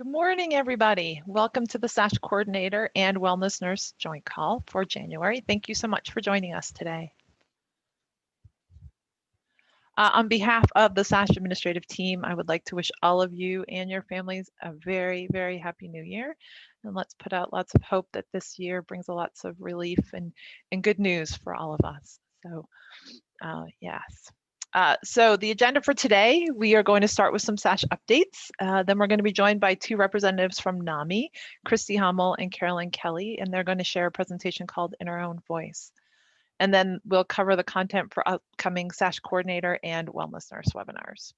Good morning, everybody. Welcome to the SASH Coordinator and Wellness Nurse Joint Call for January. Thank you so much for joining us today. On behalf of the SASH administrative team, I would like to wish all of you and your families a very, very happy new year. And let's put out lots of hope that this year brings lots of relief and good news for all of us. So yes. So the agenda for today, we are going to start with some SASH updates. Then we're going to be joined by two representatives from NAMI, Christy Hummel and Carolyn Kelly, and they're going to share a presentation called In Our Own Voice. And then we'll cover the content for upcoming SASH coordinator and wellness nurse webinars.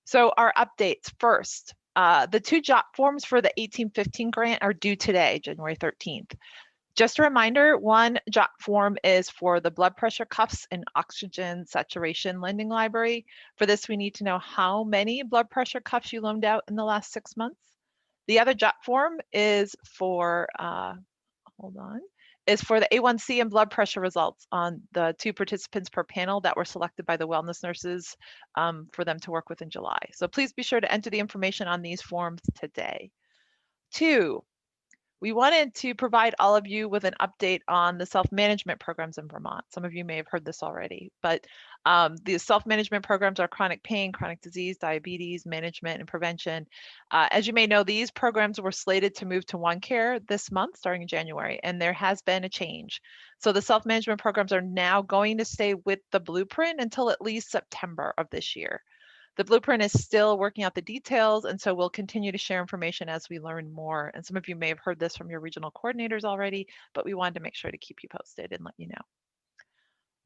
So our updates first, the two job forms for the 1815 grant are due today, January 13th. Just a reminder, one JOT form is for the blood pressure cuffs and oxygen saturation lending library. For this, we need to know how many blood pressure cuffs you loaned out in the last 6 months. The other JOT form is for, is for the A1C and blood pressure results on the 2 participants per panel that were selected by the wellness nurses for them to work with in July. So please be sure to enter the information on these forms today. 2, we wanted to provide all of you with an update on the self-management programs in Vermont. Some of you may have heard this already, but the self-management programs are chronic pain, chronic disease, diabetes, management, and prevention. As you may know, these programs were slated to move to OneCare this month, starting in January, and there has been a change. So the self-management programs are now going to stay with the blueprint until at least September of this year. The blueprint is still working out the details, and so we'll continue to share information as we learn more. And some of you may have heard this from your regional coordinators already, but we wanted to make sure to keep you posted and let you know.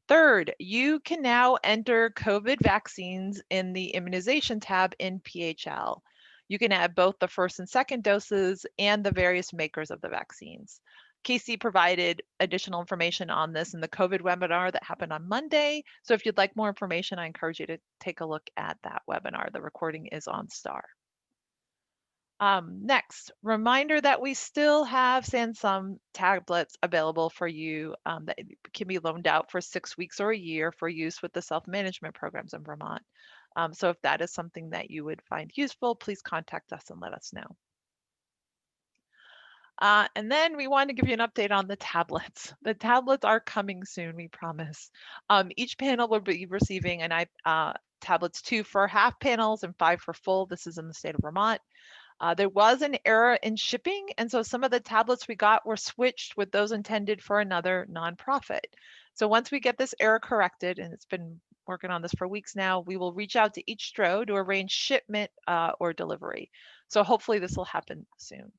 Third, you can now enter COVID vaccines in the immunization tab in PHL. You can add both the first and second doses and the various makers of the vaccines. Casey provided additional information on this in the COVID webinar that happened on Monday. So if you'd like more information, I encourage you to take a look at that webinar. The recording is on STAR. Next, reminder that we still have Sansum tablets available for you that can be loaned out for 6 weeks or a year for use with the self-management programs in Vermont. So if that is something that you would find useful, please contact us and let us know. And then we want to give you an update on the tablets. The tablets are coming soon, we promise. Each panel will be receiving an tablets 2 for half panels and 5 for full. This is in the state of Vermont. There was an error in shipping, and so some of the tablets we got were switched with those intended for another nonprofit. So once we get this error corrected, and it's been working on this for weeks now, we will reach out to each STRO to arrange shipment or delivery. So hopefully this will happen soon.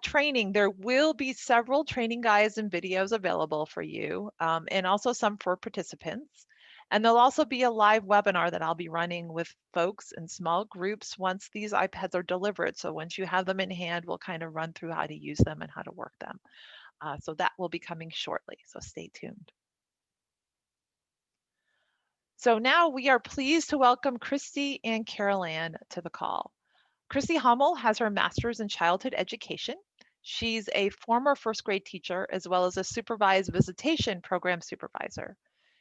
Training, there will be several training guides and videos available for you, and also some for participants. And there'll also be a live webinar that I'll be running with folks in small groups once these iPads are delivered. So once you have them in hand, we'll kind of run through how to use them and how to work them. So that will be coming shortly, so stay tuned. So now we are pleased to welcome Christy and Carolyn to the call. Christy Hummel has her master's in childhood education. She's a former first grade teacher as well as a supervised visitation program supervisor.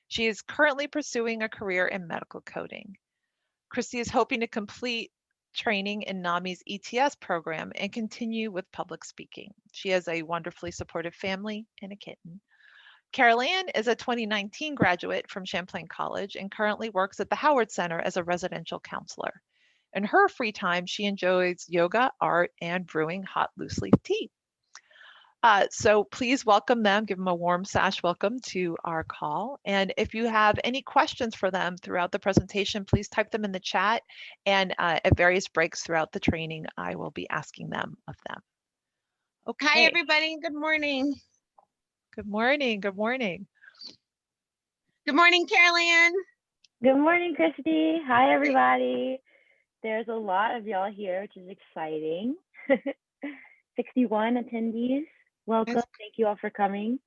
She is currently pursuing a career in medical coding. Christy is hoping to complete training in NAMI's ETS program and continue with public speaking. She has a wonderfully supportive family and a kitten. Carolyn is a 2019 graduate from Champlain College and currently works at the Howard Center as a residential counselor. In her free time, she enjoys yoga, art, and brewing hot loose leaf tea. So please welcome them, give them a warm SASH welcome to our call. And if you have any questions for them throughout the presentation, please type them in the chat. And at various breaks throughout the training, I will be asking them of them. Okay. Hi, everybody. Good morning. Good morning. Good morning. Good morning, Carolyn. Good morning, Christy. Hi, everybody. There's a lot of y'all here, which is exciting. 61 attendees. Welcome. Yes. Thank you all for coming.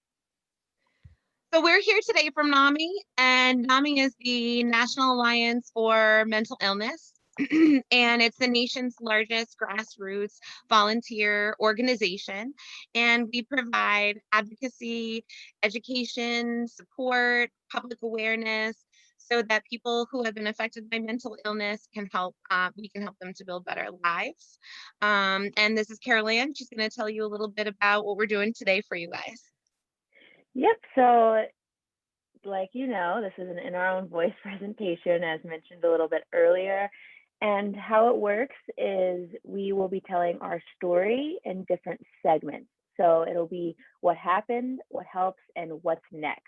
So we're here today from NAMI, and NAMI is the National Alliance for Mental Illness. And it's the nation's largest grassroots volunteer organization. And we provide advocacy, education, support, public awareness, so that people who have been affected by mental illness can help, we can help them to build better lives. And this is Carol Ann. She's going to tell you a little bit about what we're doing today for you guys. Yep. So, like this is an in our own voice presentation, as mentioned a little bit earlier. And how it works is we will be telling our story in different segments. So it'll be what happened, what helps, and what's next.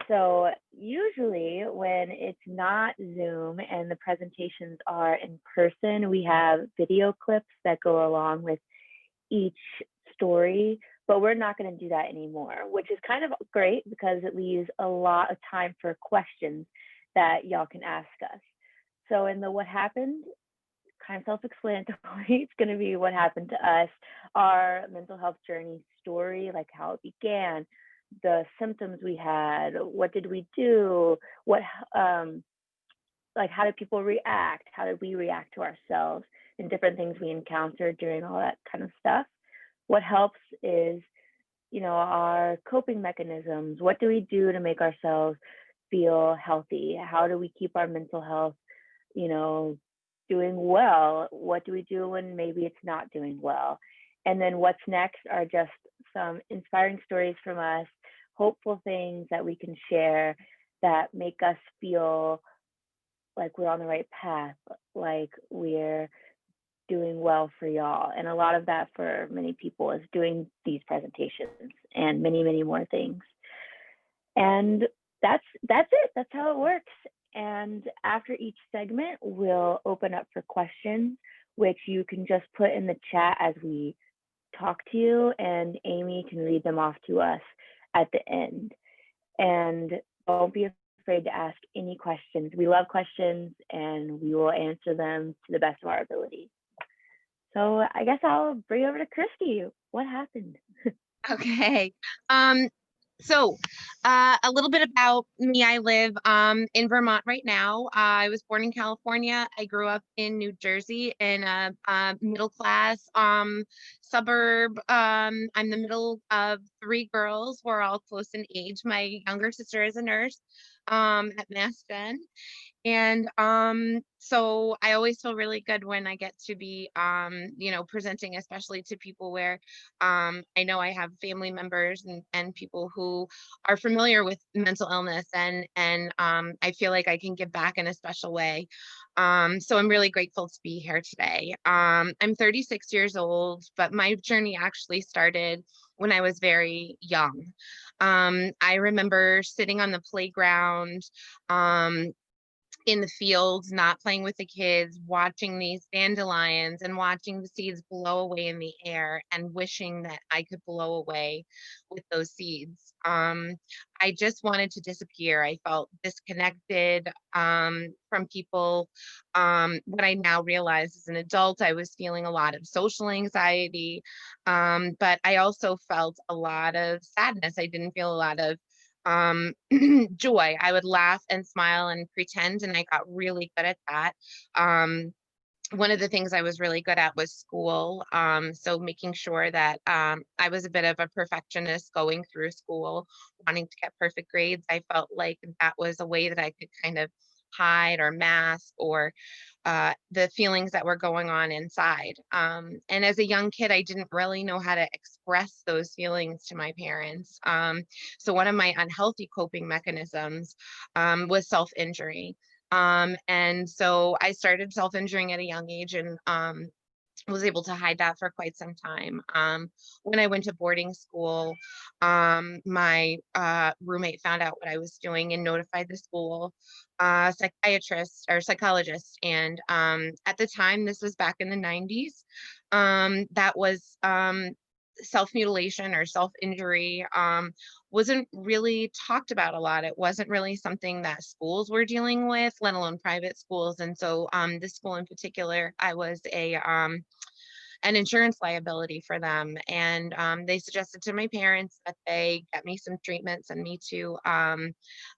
So usually when it's not Zoom and the presentations are in person, we have video clips that go along with each story, but we're not going to do that anymore, which is kind of great because it leaves a lot of time for questions that y'all can ask us. So in the what happened, kind of self-explanatory, it's going to be what happened to us, our mental health journey story, like how it began, the symptoms we had, what did we do, what like how did people react, how did we react to ourselves, and different things we encountered during all that kind of stuff. What helps is our coping mechanisms. What do we do to make ourselves feel healthy? How do we keep our mental health doing well? What do we do when maybe it's not doing well? And then what's next are just some inspiring stories from us, hopeful things that we can share that make us feel like we're on the right path, like we're doing well for y'all. And a lot of that for many people is doing these presentations and many, many more things. And that's it. That's how it works. And after each segment, we'll open up for questions, which you can just put in the chat as we talk to you, and Amy can read them off to us at the end. And don't be afraid to ask any questions. We love questions, and we will answer them to the best of our ability. So I guess I'll bring over to Christy. What happened? Okay. So a little bit about me. I live in Vermont right now. I was born in California. I grew up in New Jersey in a middle class suburb. I'm the middle of three girls. We're all close in age. My younger sister is a nurse at Mass Gen. And so I always feel really good when I get to be, presenting, especially to people where I know I have family members and people who are familiar with mental illness, and I feel like I can give back in a special way. So I'm really grateful to be here today. I'm 36 years old, but my journey actually started when I was very young. I remember sitting on the playground, in the fields, not playing with the kids, watching these dandelions and watching the seeds blow away in the air and wishing that I could blow away with those seeds. I just wanted to disappear. I felt disconnected from people. What I now realize as an adult, I was feeling a lot of social anxiety, but I also felt a lot of sadness. I didn't feel a lot of joy. I would laugh and smile and pretend, and I got really good at that. One of the things I was really good at was school. So making sure that I was a bit of a perfectionist going through school, wanting to get perfect grades. I felt like that was a way that I could kind of hide or mask or the feelings that were going on inside. And as a young kid, I didn't really know how to express those feelings to my parents. So one of my unhealthy coping mechanisms was self-injury. And so I started self-injuring at a young age, and was able to hide that for quite some time. When I went to boarding school, my roommate found out what I was doing and notified the school psychiatrist or psychologist. And at the time, this was back in the 90s, that was self-mutilation or self-injury wasn't really talked about a lot. It wasn't really something that schools were dealing with, let alone private schools. And so this school in particular, I was an insurance liability for them. And they suggested to my parents that they get me some treatment, send me to an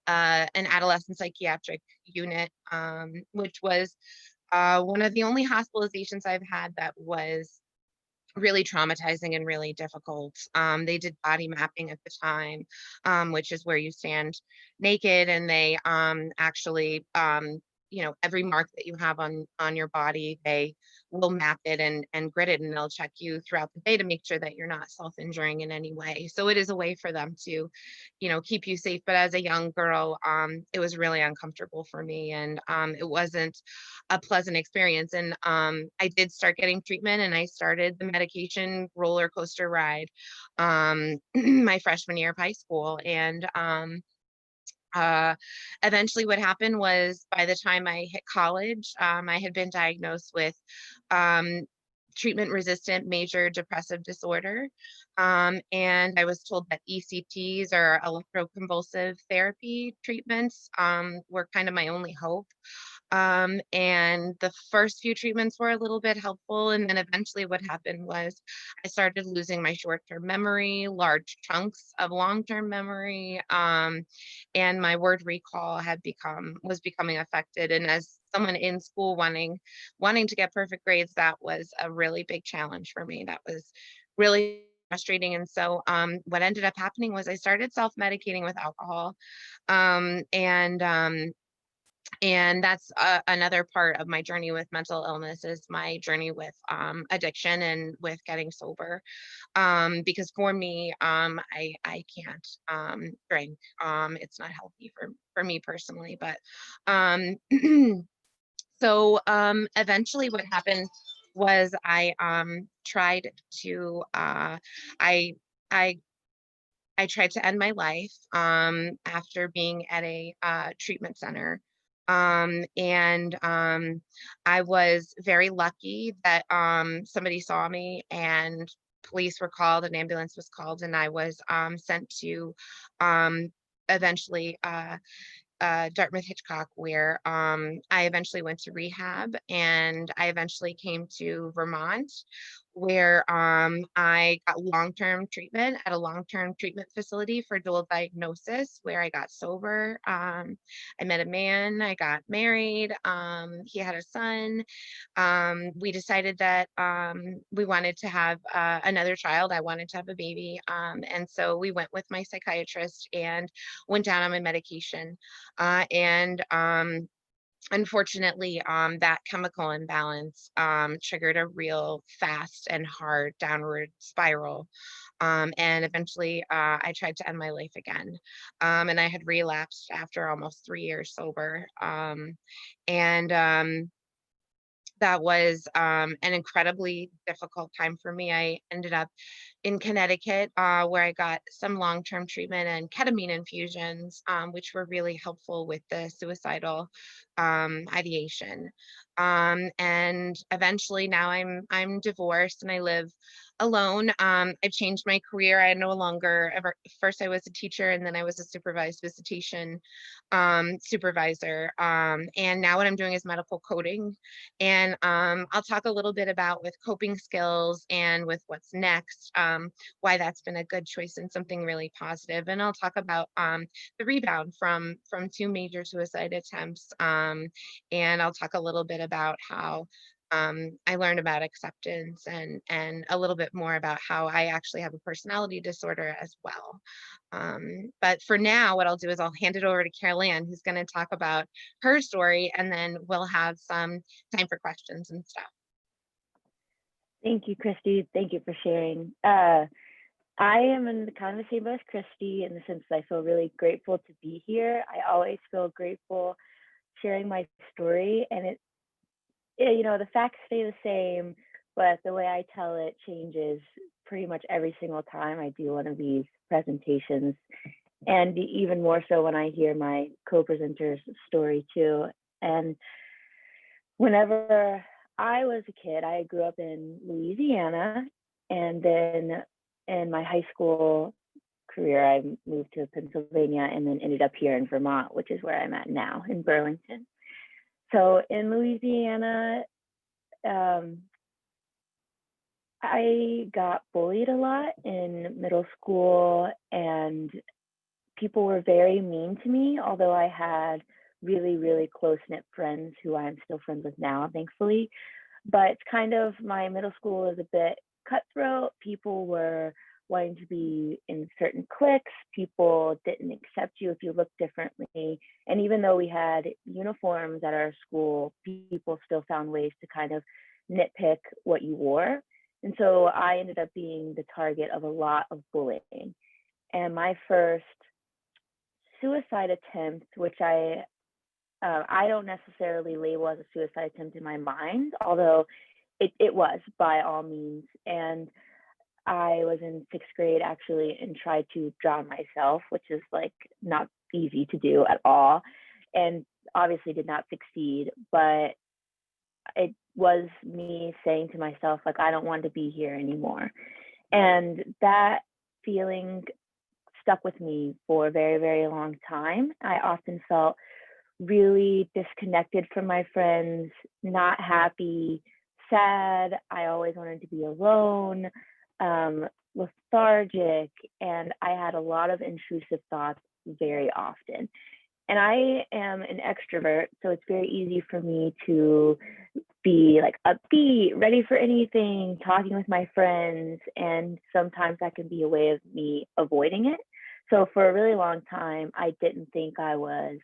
adolescent psychiatric unit, which was one of the only hospitalizations I've had that was really traumatizing and really difficult. They did body mapping at the time, which is where you stand naked, and they actually, every mark that you have on your body, they will map it and grid it, and they'll check you throughout the day to make sure that you're not self-injuring in any way. So it is a way for them to, keep you safe. But as a young girl, it was really uncomfortable for me, and it wasn't a pleasant experience. And I did start getting treatment, and I started the medication roller coaster ride my freshman year of high school. And uh, eventually what happened was, by the time I hit college, I had been diagnosed with um, treatment resistant major depressive disorder. And I was told that ECTs, or electroconvulsive therapy treatments, were kind of my only hope. And the first few treatments were a little bit helpful. And then eventually what happened was I started losing my short-term memory, large chunks of long-term memory, and my word recall was becoming affected. And as someone in school wanting to get perfect grades, that was a really big challenge for me. That was really frustrating. And so what ended up happening was I started self-medicating with alcohol. Um, and um, and that's another part of my journey with mental illness, is my journey with addiction and with getting sober. Because for me, I can't drink. It's not healthy for me personally. But um, so eventually, what happened was I tried to I I I tried to end my life after being at a treatment center. And I was very lucky that somebody saw me, and police were called, an ambulance was called, and I was sent to um, eventually Dartmouth Hitchcock, where I eventually went to rehab, and I eventually came to Vermont, where I got long-term treatment at a long-term treatment facility for dual diagnosis, where I got sober. I met a man, I got married, he had a son. We decided that we wanted to have another child. I wanted to have a baby. And so we went with my psychiatrist and went down on my medication. And unfortunately, that chemical imbalance triggered a real fast and hard downward spiral. And eventually, I tried to end my life again. And I had relapsed after almost 3 years sober. And that was an incredibly difficult time for me. I ended up in Connecticut, where I got some long-term treatment and ketamine infusions, which were really helpful with the suicidal ideation. And eventually, now I'm divorced and I live alone. I've changed my career. I no longer ever. First, I was a teacher, and then I was a supervised visitation supervisor. And now what I'm doing is medical coding. And I'll talk a little bit about with coping skills and with what's next, why that's been a good choice and something really positive. And I'll talk about the rebound from 2 major suicide attempts. And I'll talk a little bit about how I learned about acceptance, and a little bit more about how I actually have a personality disorder as well. But for now, what I'll do is I'll hand it over to Carol Ann, who's going to talk about her story, and then we'll have some time for questions and stuff. Thank you, Christy. Thank you for sharing. I am in the kind of the same boat as Christy, in the sense that I feel really grateful to be here. I always feel grateful sharing my story, and the facts stay the same, but the way I tell it changes pretty much every single time I do one of these presentations, and even more so when I hear my co-presenter's story too. And whenever I was a kid, I grew up in Louisiana, and then in my high school career, I moved to Pennsylvania and then ended up here in Vermont, which is where I'm at now, in Burlington. So in Louisiana, I got bullied a lot in middle school, and people were very mean to me, although I had really, really close-knit friends who I'm still friends with now, thankfully. But kind of my middle school was a bit cutthroat. People were wanting to be in certain cliques. People didn't accept you if you looked differently. And even though we had uniforms at our school, people still found ways to kind of nitpick what you wore. And so I ended up being the target of a lot of bullying. And my first suicide attempt, which I don't necessarily label as a suicide attempt in my mind, although it was by all means. And I was in sixth grade actually and tried to drown myself, which is like not easy to do at all. And obviously did not succeed, but it was me saying to myself, like, I don't want to be here anymore. And that feeling stuck with me for a very, very long time. I often felt really disconnected from my friends, not happy, sad. I always wanted to be alone, lethargic, and I had a lot of intrusive thoughts very often. And I am an extrovert, so it's very easy for me to be like upbeat, ready for anything, talking with my friends, and sometimes that can be a way of me avoiding it. So for a really long time, I didn't think I was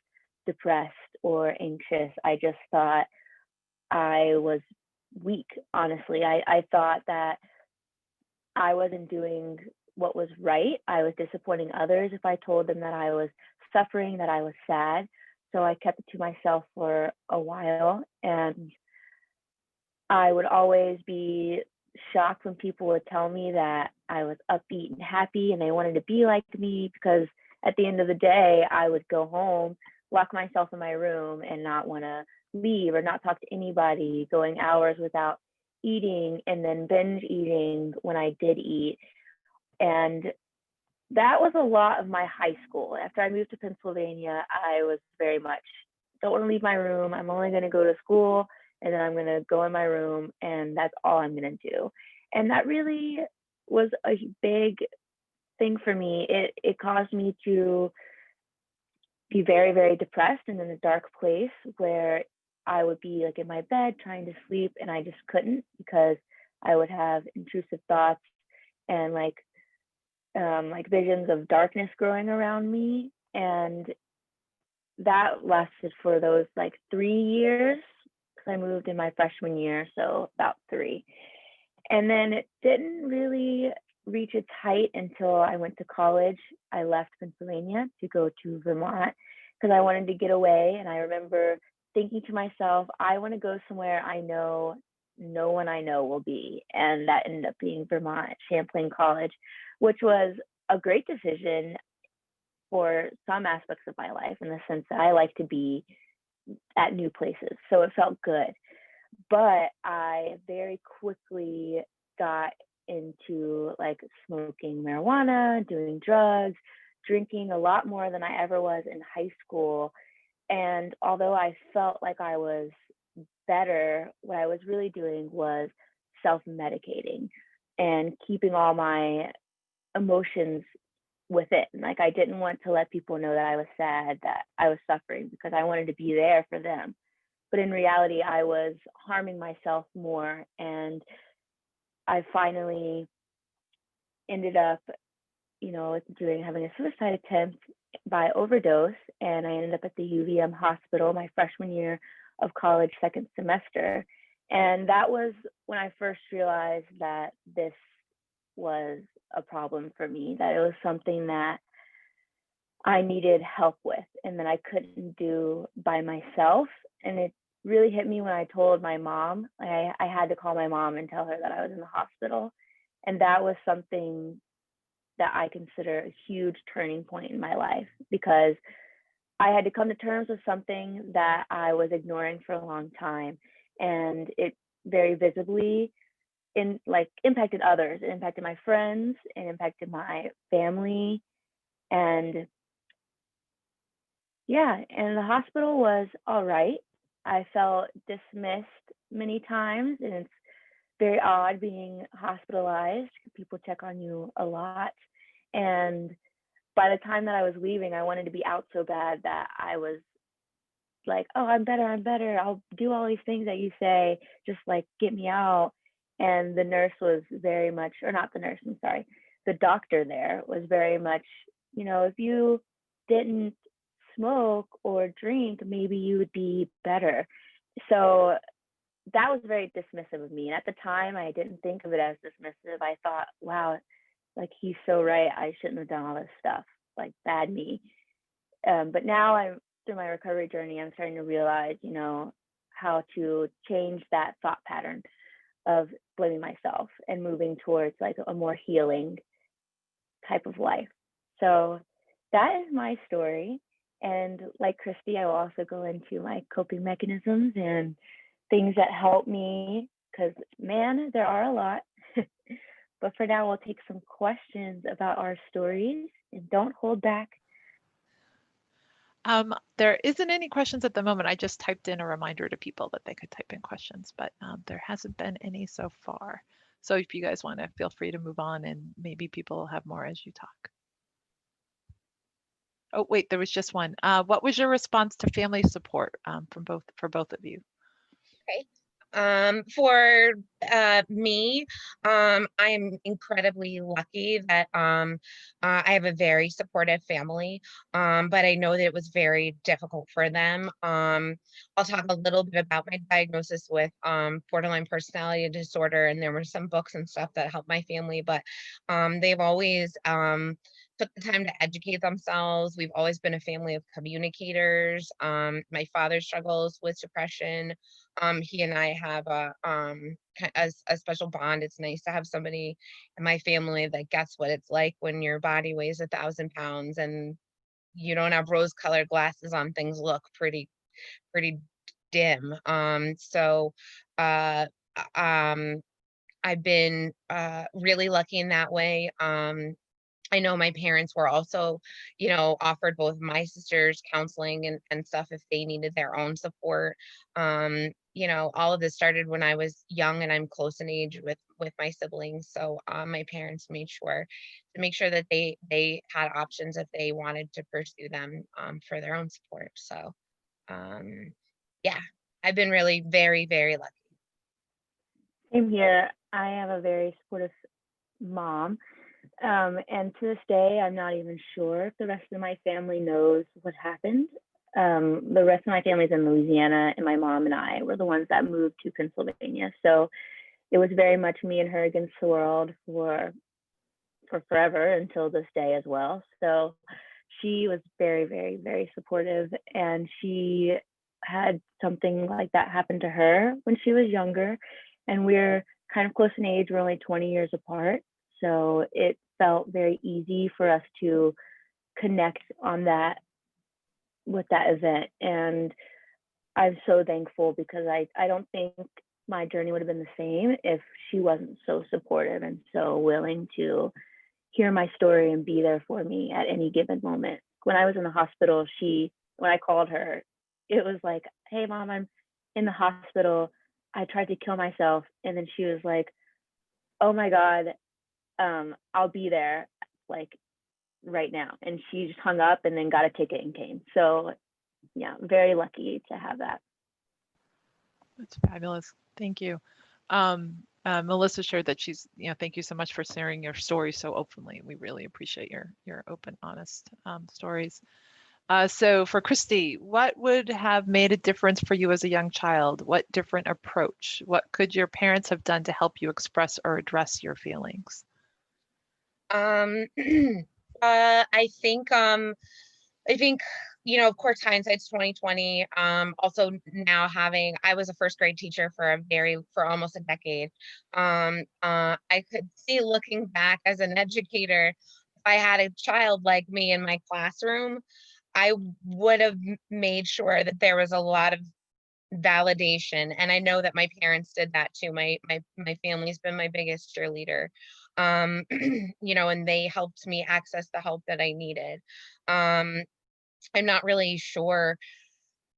depressed or anxious. I just thought I was weak, honestly. I thought that I wasn't doing what was right. I was disappointing others if I told them that I was suffering, that I was sad. So I kept it to myself for a while. And I would always be shocked when people would tell me that I was upbeat and happy and they wanted to be like me, because at the end of the day, I would go home, lock myself in my room and not want to leave or not talk to anybody, going hours without eating and then binge eating when I did eat. And that was a lot of my high school. After I moved to Pennsylvania, I was very much, don't want to leave my room. I'm only going to go to school and then I'm going to go in my room and that's all I'm going to do. And that really was a big thing for me. It caused me to be very, very depressed and in a dark place where I would be like in my bed trying to sleep and I just couldn't, because I would have intrusive thoughts and like visions of darkness growing around me. And that lasted for those like 3 years, because I moved in my freshman year, so about 3. And then it didn't really reach its height until I went to college. I left Pennsylvania to go to Vermont because I wanted to get away. And I remember thinking to myself, I want to go somewhere I know no one I know will be. And that ended up being Vermont, Champlain College, which was a great decision for some aspects of my life, in the sense that I like to be at new places. So it felt good. But I very quickly got into like smoking marijuana, doing drugs, drinking a lot more than I ever was in high school. And although I felt like I was better, what I was really doing was self-medicating and keeping all my emotions within. Like I didn't want to let people know that I was sad, that I was suffering, because I wanted to be there for them. But in reality, I was harming myself more. And I finally ended up, having a suicide attempt by overdose. And I ended up at the UVM hospital my freshman year of college, second semester. And that was when I first realized that this was a problem for me, that it was something that I needed help with and that I couldn't do by myself. And it really hit me when I told my mom. I had to call my mom and tell her that I was in the hospital. And that was something that I consider a huge turning point in my life, because I had to come to terms with something that I was ignoring for a long time. And it very visibly impacted others. It impacted my friends, it impacted my family. And yeah, and the hospital was all right. I felt dismissed many times, and it's very odd being hospitalized. People check on you a lot. And by the time that I was leaving, I wanted to be out so bad that I was like, oh, I'm better. I'll do all these things that you say, just like get me out. And the nurse was very much, or not the nurse, I'm sorry, the doctor there was very much, you know, if you didn't smoke or drink, maybe you would be better. So that was very dismissive of me. And at the time, I didn't think of it as dismissive. I thought, wow, like he's so right. I shouldn't have done all this stuff, like bad me. But now I'm through my recovery journey, I'm starting to realize, you know, how to change that thought pattern of blaming myself and moving towards like a more healing type of life. So that is my story. And like Christy, I will also go into my coping mechanisms and things that help me because, man, there are a lot. But for now, we'll take some questions about our stories and don't hold back. There isn't any questions at the moment. I just typed in a reminder to people that they could type in questions, but there hasn't been any so far. So if you guys want to, feel free to move on and maybe people will have more as you talk. Oh, wait, there was just one. What was your response to family support for both of you? Okay. For me, I'm incredibly lucky that I have a very supportive family, but I know that it was very difficult for them. I'll talk a little bit about my diagnosis with borderline personality disorder, and there were some books and stuff that helped my family, but they've always took the time to educate themselves. We've always been a family of communicators. My father struggles with depression. He and I have a special bond. It's nice to have somebody in my family that gets what it's like when your body weighs 1,000 pounds and you don't have rose-colored glasses on. Things look pretty dim. So I've been really lucky in that way. I know my parents were also, offered both my sisters counseling and stuff if they needed their own support. All of this started when I was young and I'm close in age with my siblings. So my parents made sure to make sure that they had options if they wanted to pursue them for their own support. So yeah, I've been really very, very lucky. Same here. I have a very supportive mom. And to this day, I'm not even sure if the rest of my family knows what happened. The rest of my family's in Louisiana, and my mom and I were the ones that moved to Pennsylvania. So it was very much me and her against the world for forever until this day as well. So she was very, very, very supportive, and she had something like that happen to her when she was younger, and we're kind of close in age. We're only 20 years apart, so it felt very easy for us to connect on that with that event. And I'm so thankful because I don't think my journey would have been the same if she wasn't so supportive and so willing to hear my story and be there for me at any given moment. When I was in the hospital, when I called her, it was like, "Hey mom, I'm in the hospital. I tried to kill myself." And then she was like, "Oh my God, I'll be there like right now." And she just hung up and then got a ticket and came. So yeah, very lucky to have that. That's fabulous. Thank you. Melissa shared that thank you so much for sharing your story so openly. We really appreciate your open, honest stories. So for Christy, what would have made a difference for you as a young child? What different approach? What could your parents have done to help you express or address your feelings? I think, of course, hindsight's 2020. Also now I was a first grade teacher for almost a decade. I could see looking back as an educator, if I had a child like me in my classroom, I would have made sure that there was a lot of validation. And I know that my parents did that too. My family's been my biggest cheerleader. And they helped me access the help that I needed. I'm not really sure.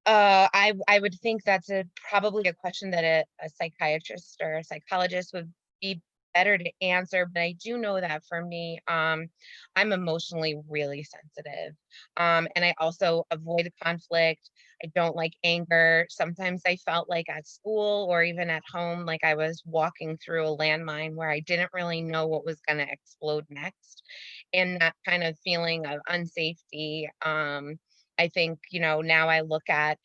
I would think that's probably a question that a psychiatrist or a psychologist would be better to answer. But I do know that for me, I'm emotionally really sensitive. And I also avoid conflict. I don't like anger. Sometimes I felt like at school or even at home, like I was walking through a landmine where I didn't really know what was going to explode next. And that kind of feeling of unsafety. I think, now I look at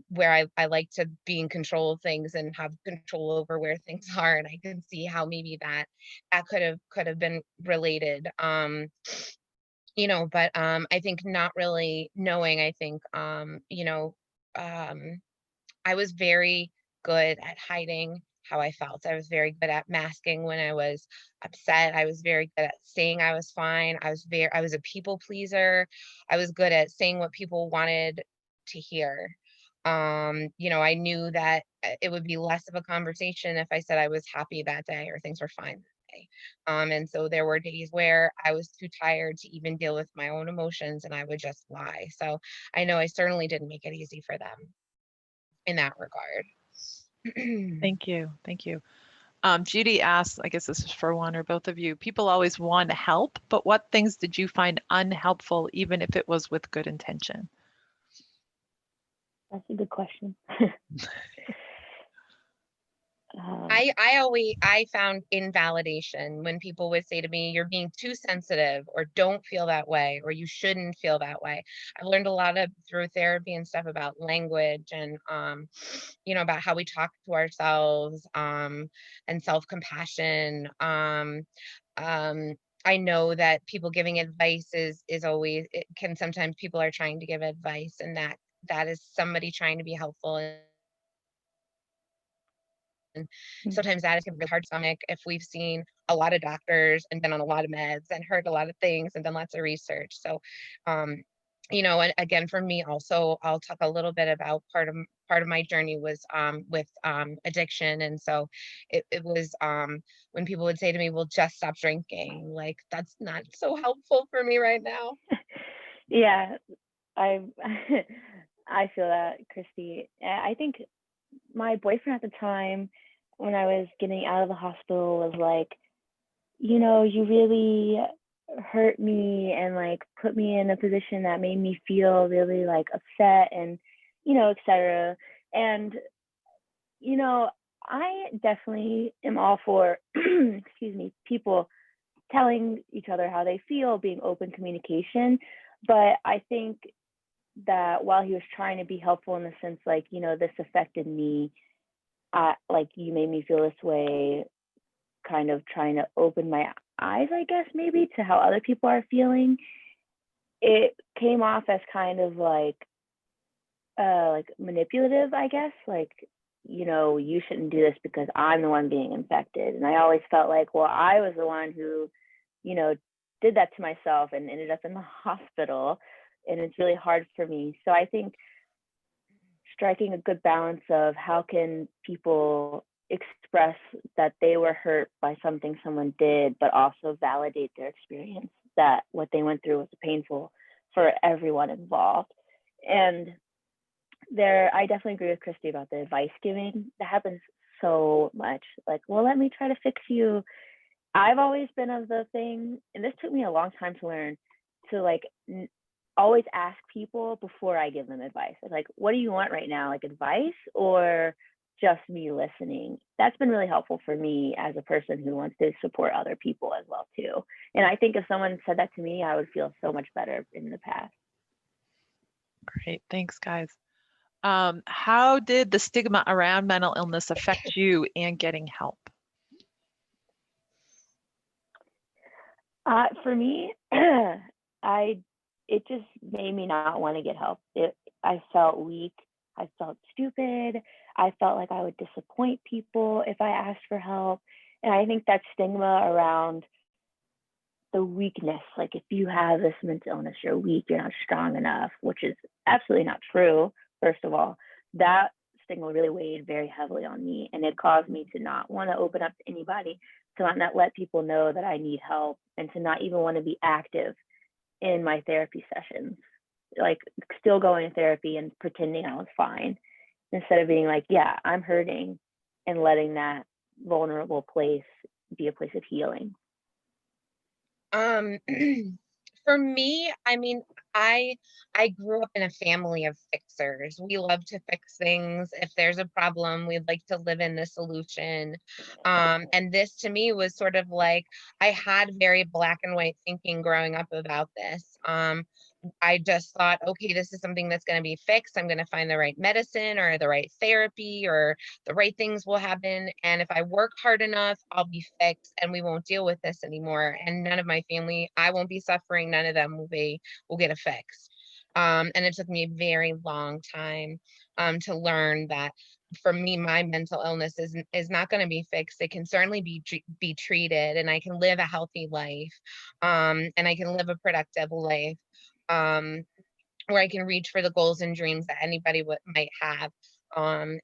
where I like to be in control of things and have control over where things are. And I can see how maybe that could have been related. But I think not really knowing, I think, um, I was very good at hiding how I felt. I was very good at masking when I was upset. I was very good at saying I was fine. I was a people pleaser. I was good at saying what people wanted to hear. I knew that it would be less of a conversation if I said I was happy that day or things were fine that day. And so there were days where I was too tired to even deal with my own emotions and I would just lie. So I know I certainly didn't make it easy for them in that regard. Thank you. Thank you. Judy asks, I guess this is for one or both of you, people always want to help, but what things did you find unhelpful, even if it was with good intention? That's a good question. I found invalidation when people would say to me, you're being too sensitive, or don't feel that way, or you shouldn't feel that way. I've learned a lot through therapy and stuff about language and about how we talk to ourselves, and self-compassion. I know that people giving advice is always, it can sometimes people are trying to give advice, and that is somebody trying to be helpful. And sometimes that is really hard to stomach if we've seen a lot of doctors and been on a lot of meds and heard a lot of things and done lots of research. So, and again, for me also, I'll talk a little bit about part of my journey was with addiction. And so it was when people would say to me, well, just stop drinking. Like, that's not so helpful for me right now. Yeah, I I feel that, Christy. I think my boyfriend at the time, when I was getting out of the hospital, was like, you really hurt me and like put me in a position that made me feel really like upset and, etc. And, I definitely am all for, excuse me, people telling each other how they feel, being open communication. But I think that while he was trying to be helpful in the sense like, this affected me, like you made me feel this way, kind of trying to open my eyes, I guess, maybe to how other people are feeling, it came off as kind of like manipulative, I guess, like, you shouldn't do this because I'm the one being infected. And I always felt like, well, I was the one who, did that to myself and ended up in the hospital. And it's really hard for me. So I think striking a good balance of how can people express that they were hurt by something someone did, but also validate their experience, that what they went through was painful for everyone involved. And I definitely agree with Christy about the advice giving. That happens so much. Like, well, let me try to fix you. I've always been of the thing, and this took me a long time to learn, to like always ask people before I give them advice. Like, what do you want right now? Like advice or just me listening? That's been really helpful for me as a person who wants to support other people as well too. And I think if someone said that to me, I would feel so much better in the past. Great, thanks guys. How did the stigma around mental illness affect you and getting help? For me, it just made me not want to get help. I felt weak. I felt stupid. I felt like I would disappoint people if I asked for help. And I think that stigma around the weakness, like if you have this mental illness, you're weak, you're not strong enough, which is absolutely not true, first of all. That stigma really weighed very heavily on me, and it caused me to not want to open up to anybody, to not let people know that I need help, and to not even want to be active in my therapy sessions, like still going to therapy and pretending I was fine, instead of being like, yeah, I'm hurting, and letting that vulnerable place be a place of healing. For For me, I mean, I grew up in a family of fixers. We love to fix things. If there's a problem, we'd like to live in the solution. And this to me was sort of like I had very black and white thinking growing up about this. I just thought, okay, this is something that's going to be fixed. I'm going to find the right medicine or the right therapy or the right things will happen. And if I work hard enough, I'll be fixed and we won't deal with this anymore. And none of my family, I won't be suffering. None of them will get a fix. And it took me a very long time to learn that for me, my mental illness is not going to be fixed. It can certainly be treated, and I can live a healthy life, and I can live a productive life, um, where I can reach for the goals and dreams that anybody might have. But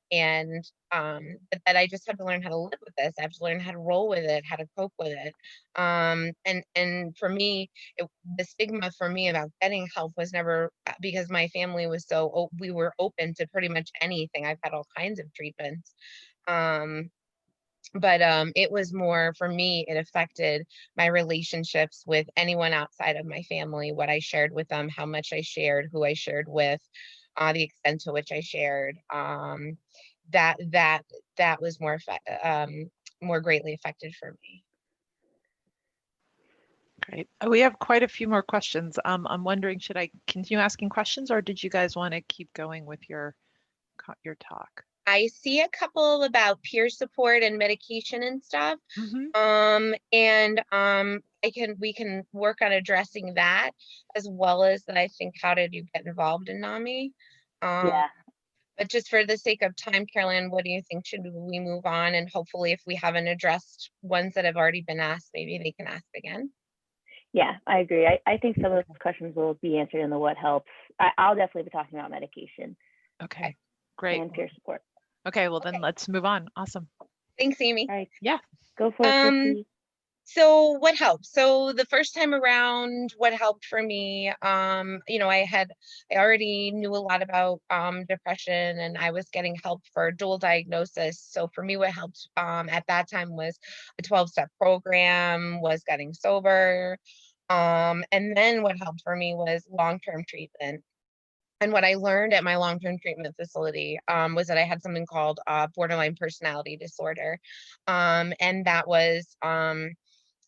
that I just have to learn how to live with this. I have to learn how to roll with it, how to cope with it. And for me, the stigma for me about getting help was never because my family was we were open to pretty much anything. I've had all kinds of treatments. Um, but it was more for me, it affected my relationships with anyone outside of my family, what I shared with them, how much I shared, who I shared with, the extent to which I shared. That that that was more greatly affected for me. Great. We have quite a few more questions. I'm wondering, should I continue asking questions, or did you guys want to keep going with your talk? I see a couple about peer support and medication and stuff. We can work on addressing that, as well as I think, how did you get involved in NAMI? Yeah. But just for the sake of time, Carolyn, what do you think? Should we move on? And hopefully if we haven't addressed ones that have already been asked, maybe they can ask again. Yeah, I agree. I think some of those questions will be answered in the what helps. I'll definitely be talking about medication. Okay, great. And peer support. Okay, well then let's move on. Awesome. Thanks, Amy. All right. Yeah. Go for it, Christy. So what helped? So the first time around, what helped for me, I already knew a lot about depression, and I was getting help for dual diagnosis. So for me, what helped at that time was a 12-step program, was getting sober. And then what helped for me was long-term treatment. And what I learned at my long-term treatment facility was that I had something called borderline personality disorder. And that was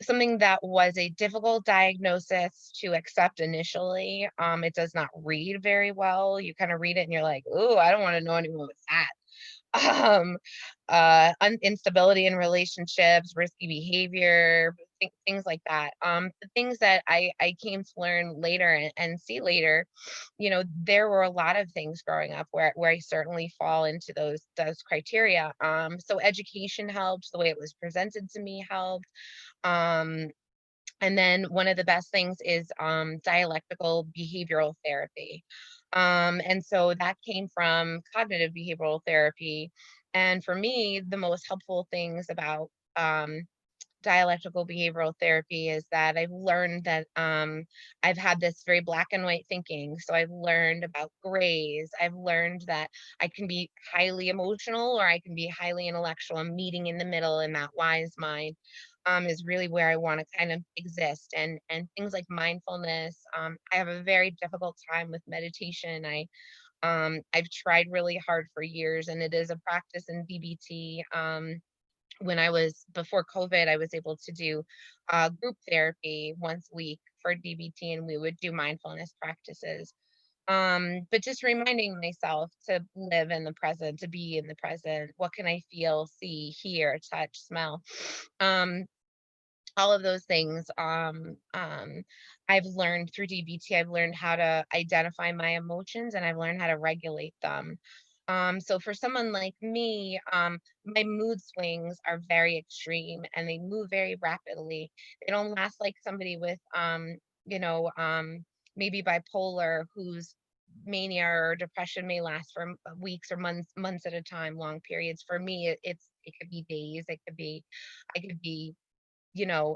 something that was a difficult diagnosis to accept initially. It does not read very well. You kind of read it and you're like, "Ooh, I don't want to know anyone with that." um Instability in relationships, risky behavior, things like that. The things that I came to learn later and see later, there were a lot of things growing up where I certainly fall into those criteria. So education helped, the way it was presented to me helped. um and then one of the best things is dialectical behavioral therapy. And so that came from cognitive behavioral therapy. And for me, the most helpful things about um, dialectical behavioral therapy is that I've learned that I've had this very black and white thinking. So I've learned about grays. I've learned that I can be highly emotional or I can be highly intellectual. I'm meeting in the middle in that wise mind. Is really where I want to kind of exist, and things like mindfulness. I have a very difficult time with meditation. I've tried really hard for years, and it is a practice in DBT. When I was before COVID, I was able to do group therapy once a week for DBT, and we would do mindfulness practices. But just reminding myself to live in the present, to be in the present. What can I feel, see, hear, touch, smell? Um, all of those things. I've learned through DBT, I've learned how to identify my emotions, and I've learned how to regulate them. So for someone like me, my mood swings are very extreme and they move very rapidly. They don't last like somebody with, maybe bipolar, whose mania or depression may last for weeks or months at a time, long periods. For me, it could be days. I could be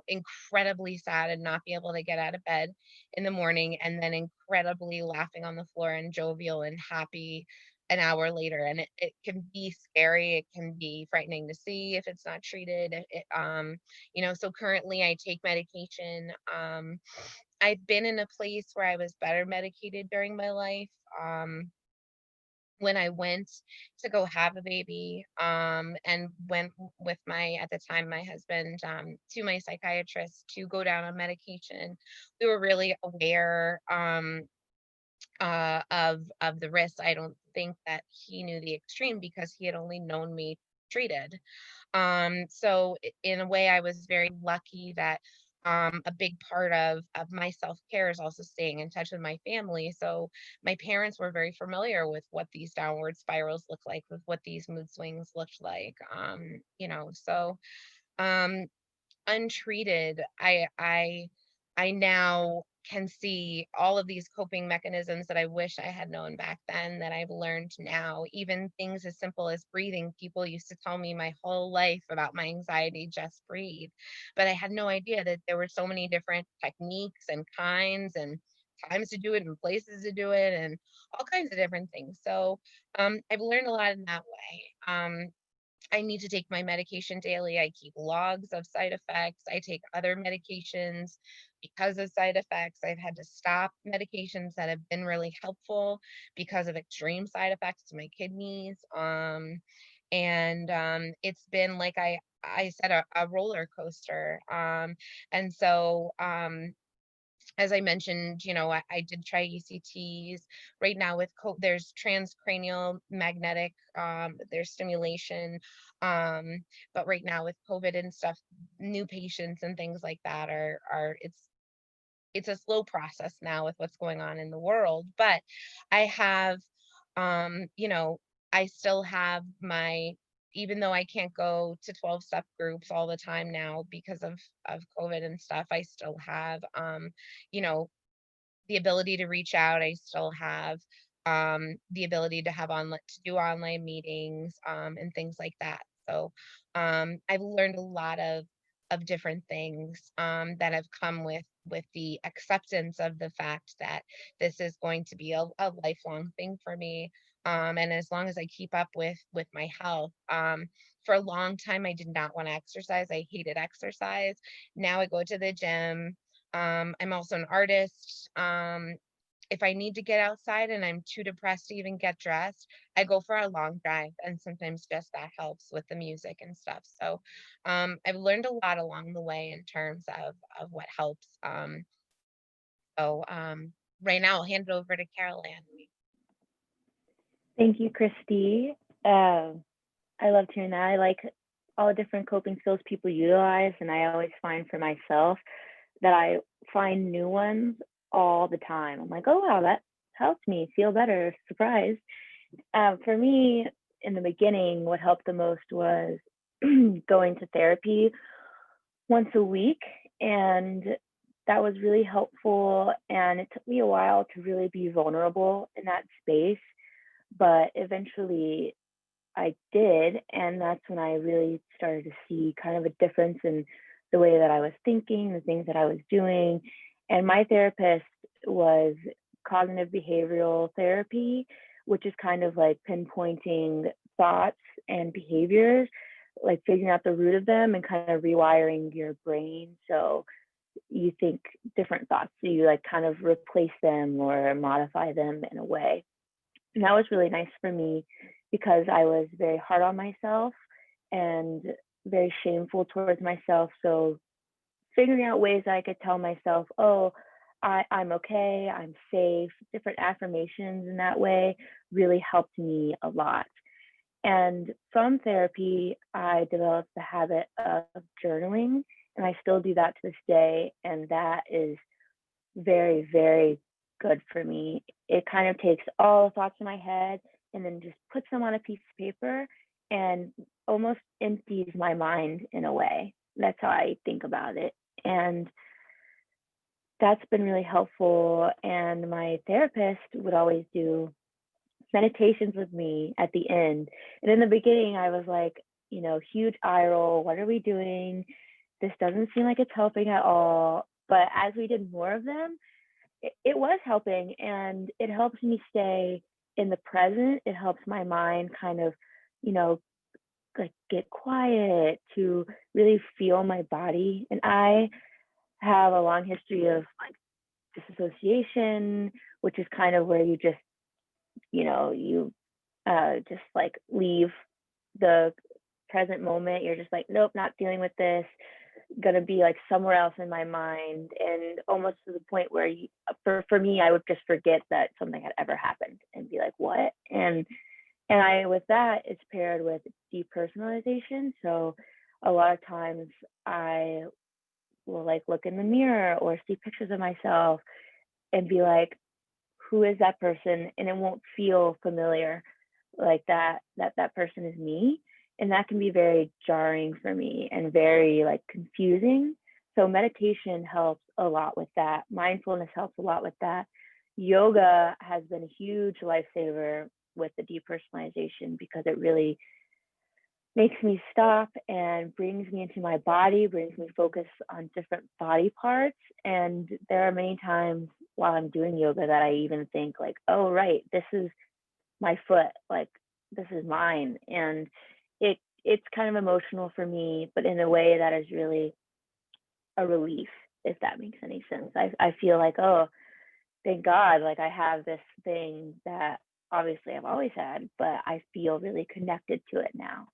incredibly sad and not be able to get out of bed in the morning, and then incredibly laughing on the floor and jovial and happy an hour later. And it can be scary. It can be frightening to see if it's not treated. So currently I take medication. I've been in a place where I was better medicated during my life. When I went to go have a baby, and went with my, at the time, my husband, to my psychiatrist to go down on medication, we were really aware, of the risks. I don't think that he knew the extreme because he had only known me treated. So in a way, I was very lucky that a big part of my self-care is also staying in touch with my family. So my parents were very familiar with what these downward spirals look like, with what these mood swings looked like. So um, untreated, I now can see all of these coping mechanisms that I wish I had known back then, that I've learned now. Even things as simple as breathing. People used to tell me my whole life about my anxiety, just breathe. But I had no idea that there were so many different techniques and kinds and times to do it and places to do it and all kinds of different things. So I've learned a lot in that way. I need to take my medication daily. I keep logs of side effects. I take other medications because of side effects. I've had to stop medications that have been really helpful because of extreme side effects to my kidneys. It's been, like I said, a roller coaster. And so As I mentioned, I did try ECTs. Right now with there's transcranial magnetic, there's stimulation. But right now with COVID and stuff, new patients and things like that are it's a slow process now with what's going on in the world. But I have, um, you know, I still have my, even though I can't go to 12-step groups all the time now because of COVID and stuff, I still have, you know, the ability to reach out. I still have the ability to have to do online meetings, and things like that. So I've learned a lot of different things, that have come with the acceptance of the fact that this is going to be a lifelong thing for me. And as long as I keep up with my health, for a long time I did not want to exercise. I hated exercise. Now I go to the gym. I'm also an artist. If I need to get outside and I'm too depressed to even get dressed, I go for a long drive, and sometimes just that helps with the music and stuff. So I've learned a lot along the way in terms of what helps. So right now I'll hand it over to Carol Ann. Thank you, Christy. I loved hearing that. I like all the different coping skills people utilize, and I always find for myself that I find new ones all the time. I'm like, oh wow, that helped me feel better. Surprise. For me, in the beginning, what helped the most was going to therapy once a week, and that was really helpful. And it took me a while to really be vulnerable in that space, but eventually I did, and that's when I really started to see kind of a difference in the way that I was thinking, the things that I was doing. And my therapist was cognitive behavioral therapy, which is kind of like pinpointing thoughts and behaviors, like figuring out the root of them and kind of rewiring your brain so you think different thoughts. So you like kind of replace them or modify them in a way. And that was really nice for me because I was very hard on myself and very shameful towards myself. So figuring out ways that I could tell myself, oh, I'm okay, I'm safe, different affirmations in that way really helped me a lot. And from therapy, I developed the habit of journaling, and I still do that to this day. And that is very, very good for me. It kind of takes all the thoughts in my head and then just puts them on a piece of paper and almost empties my mind in a way. That's how I think about it. And that's been really helpful. And my therapist would always do meditations with me at the end. And in the beginning, I was like, huge eye roll. What are we doing? This doesn't seem like it's helping at all. But as we did more of them, it was helping, and it helps me stay in the present. It helps my mind kind of, like get quiet to really feel my body. And I have a long history of like disassociation, which is kind of where you just, you just like leave the present moment. You're just like, nope, not dealing with this, gonna be like somewhere else in my mind, and almost to the point where for me, I would just forget that something had ever happened and be like, what? And I, with that, it's paired with depersonalization. So a lot of times I will like look in the mirror or see pictures of myself and be like, who is that person? And it won't feel familiar, like that person is me. And that can be very jarring for me and very like confusing. So meditation helps a lot with that. Mindfulness helps a lot with that. Yoga has been a huge lifesaver with the depersonalization, because it really makes me stop and brings me into my body, brings me focus on different body parts. And there are many times while I'm doing yoga that I even think like, oh, right, this is my foot, like this is mine. And it's kind of emotional for me, but in a way that is really a relief, if that makes any sense. I feel like, oh, thank God, like I have this thing that obviously I've always had, but I feel really connected to it now.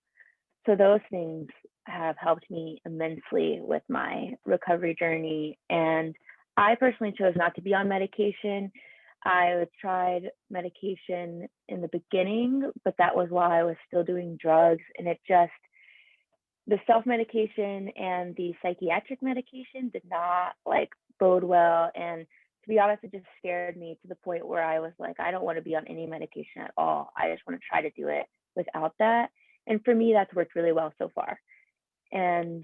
So those things have helped me immensely with my recovery journey. And I personally chose not to be on medication. I tried medication in the beginning, but that was while I was still doing drugs. And it just, the self-medication and the psychiatric medication did not like bode well. And to be honest, it just scared me to the point where I was like, I don't want to be on any medication at all. I just want to try to do it without that. And for me, that's worked really well so far. And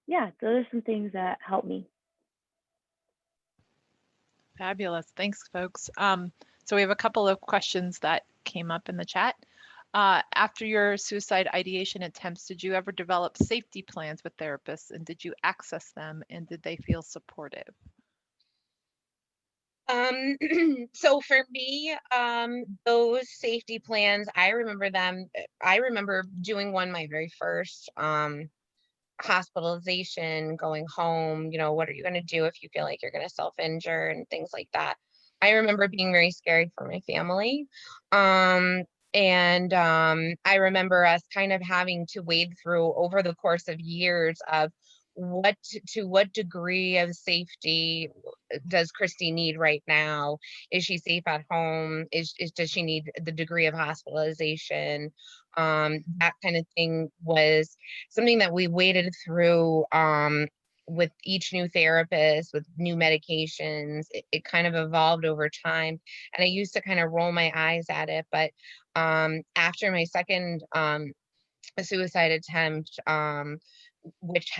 yeah, those are some things that help me. Fabulous. Thanks, folks. So we have a couple of questions that came up in the chat. After your suicide ideation attempts, did you ever develop safety plans with therapists, and did you access them, and did they feel supportive? So for me, those safety plans, I remember doing one my very first hospitalization, going home, what are you going to do if you feel like you're going to self-injure and things like that. I remember being very scary for my family. And I remember us kind of having to wade through over the course of years of to what degree of safety does Christy need right now? Is she safe at home? Does she need the degree of hospitalization? That kind of thing was something that we waded through with each new therapist, with new medications. It kind of evolved over time. And I used to kind of roll my eyes at it. But after my second suicide attempt, which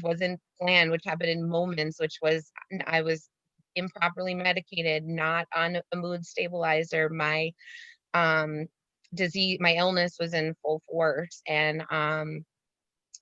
wasn't planned, which happened in moments, which was I was improperly medicated, not on a mood stabilizer. My my illness was in full force. And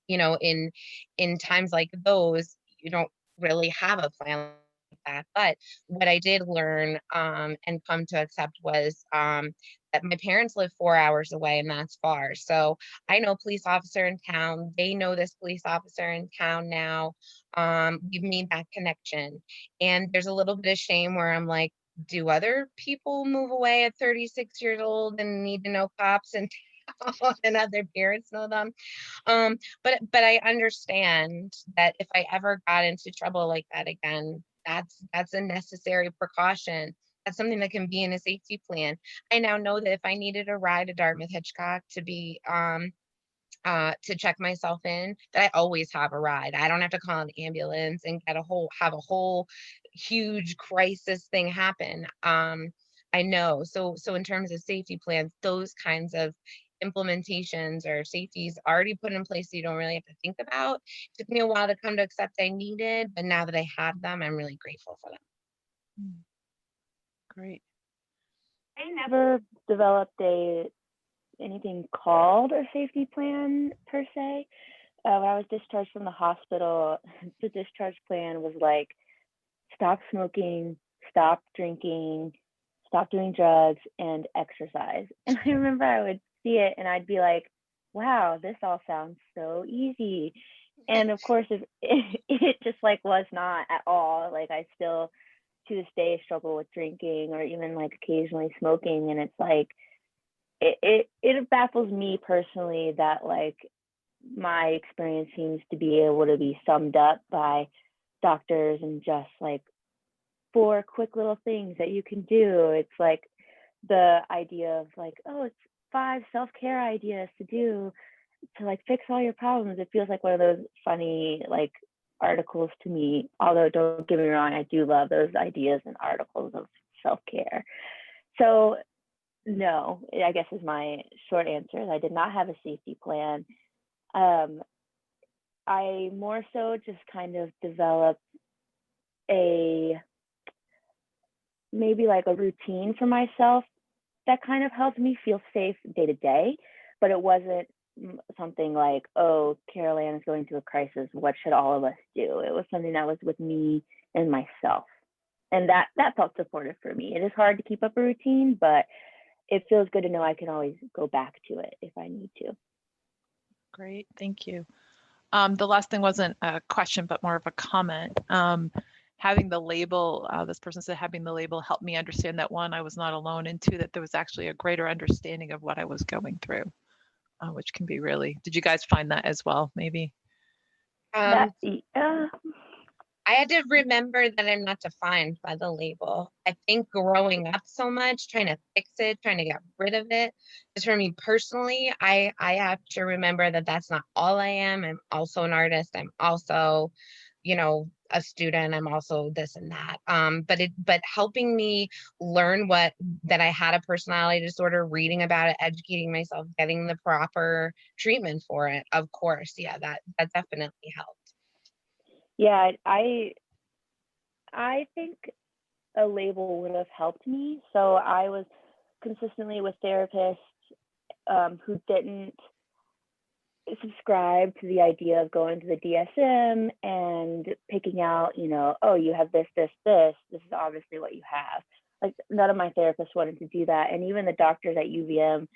in times like those, you don't really have a plan like that. But what I did learn and come to accept was that my parents live 4 hours away, and that's far. So I know a police officer in town. They know this police officer in town now. We've made that connection. And there's a little bit of shame where I'm like, do other people move away at 36 years old and need to know cops and and other parents know them? But I understand that if I ever got into trouble like that again, that's a necessary precaution. That's something that can be in a safety plan. I now know that if I needed a ride to Dartmouth Hitchcock to be to check myself in, that I always have a ride. I don't have to call an ambulance and have a whole huge crisis thing happen. I know. So in terms of safety plans, those kinds of implementations or safeties already put in place, so you don't really have to think about. It took me a while to come to accept I needed, but now that I have them, I'm really grateful for them. Great. I never developed anything called a safety plan per se. When I was discharged from the hospital, the discharge plan was like, stop smoking, stop drinking, stop doing drugs, and exercise. And I remember I would see it and I'd be like, wow, this all sounds so easy. And of course, it just like was not at all. Like I still to this day struggle with drinking or even like occasionally smoking, and it's like it baffles me personally that like my experience seems to be able to be summed up by doctors and just like 4 quick little things that you can do. It's like the idea of like, oh, it's 5 self-care ideas to do to like fix all your problems. It feels like one of those funny like articles to me. Although don't get me wrong, I do love those ideas and articles of self-care. So no, I guess is my short answer. I did not have a safety plan. I more so just kind of developed a maybe like a routine for myself that kind of helped me feel safe day to day, but it wasn't something like, oh, Carol Ann is going through a crisis. What should all of us do? It was something that was with me and myself. And that felt supportive for me. It is hard to keep up a routine, but it feels good to know I can always go back to it if I need to. Great, thank you. The last thing wasn't a question, but more of a comment. Having the label, this person said, having the label helped me understand that 1, I was not alone, and 2, that there was actually a greater understanding of what I was going through, which can be really, did you guys find that as well, maybe? I had to remember that I'm not defined by the label. I think growing up so much, trying to fix it, trying to get rid of it, just for me personally, I have to remember that that's not all I am. I'm also an artist. I'm also, you know, a student. I'm also this and that. But helping me learn that I had a personality disorder, reading about it, educating myself, getting the proper treatment for it. Of course, yeah, that definitely helped. Yeah, I think a label would have helped me. So I was consistently with therapists who didn't subscribe to the idea of going to the DSM and picking out, you know, oh, you have this, this, this. This is obviously what you have. Like none of my therapists wanted to do that. And even the doctors at UVM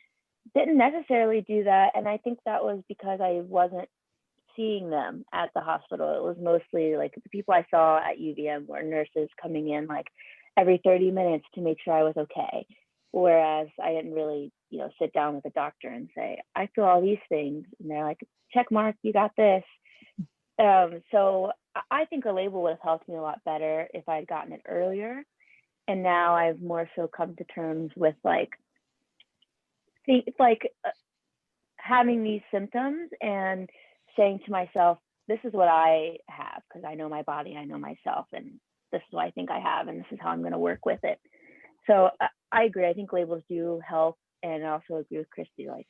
didn't necessarily do that. And I think that was because I wasn't seeing them at the hospital. It was mostly like the people I saw at UVM were nurses coming in like every 30 minutes to make sure I was okay. Whereas I didn't really, you know, sit down with a doctor and say, I feel all these things. And they're like, check mark, you got this. So I think a label would have helped me a lot better if I'd gotten it earlier. And now I've more so come to terms with like having these symptoms and saying to myself, this is what I have because I know my body, I know myself, and this is what I think I have, and this is how I'm going to work with it. So I agree. I think labels do help, and I also agree with Christy. Like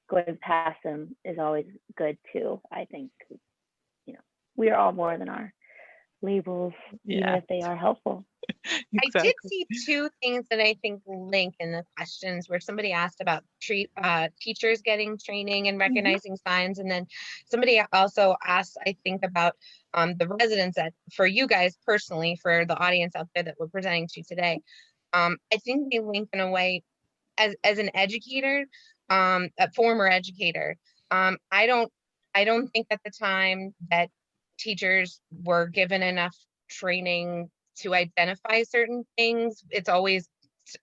going past them is always good too. I think, you know, we are all more than our labels, even if they are helpful. Exactly. I did see 2 things that I think link in the questions where somebody asked about teachers getting training and recognizing signs. And then somebody also asked, I think, about the residents that for you guys personally, for the audience out there that we're presenting to today. I think they link in a way as an educator, a former educator. I don't think at the time that teachers were given enough training to identify certain things. It's always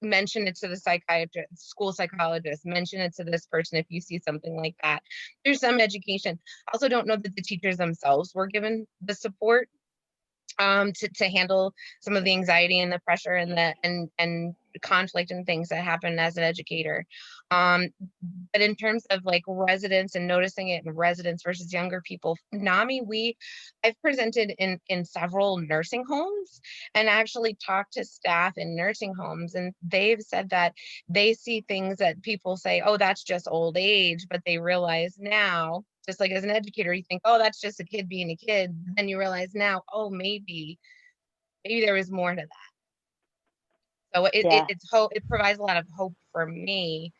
mention it to the psychiatrist, school psychologist, mention it to this person if you see something like that. There's some education. I also don't know that the teachers themselves were given the support to handle some of the anxiety and the pressure and the conflict and things that happen as an educator. But in terms of like residents and noticing it in residents versus younger people, NAMI, I've presented in several nursing homes and actually talked to staff in nursing homes, and they've said that they see things that people say, oh, that's just old age, but they realize now, just like as an educator, you think, oh, that's just a kid being a kid. Then you realize now, oh, maybe there was more to that. So it's hope. It provides a lot of hope for me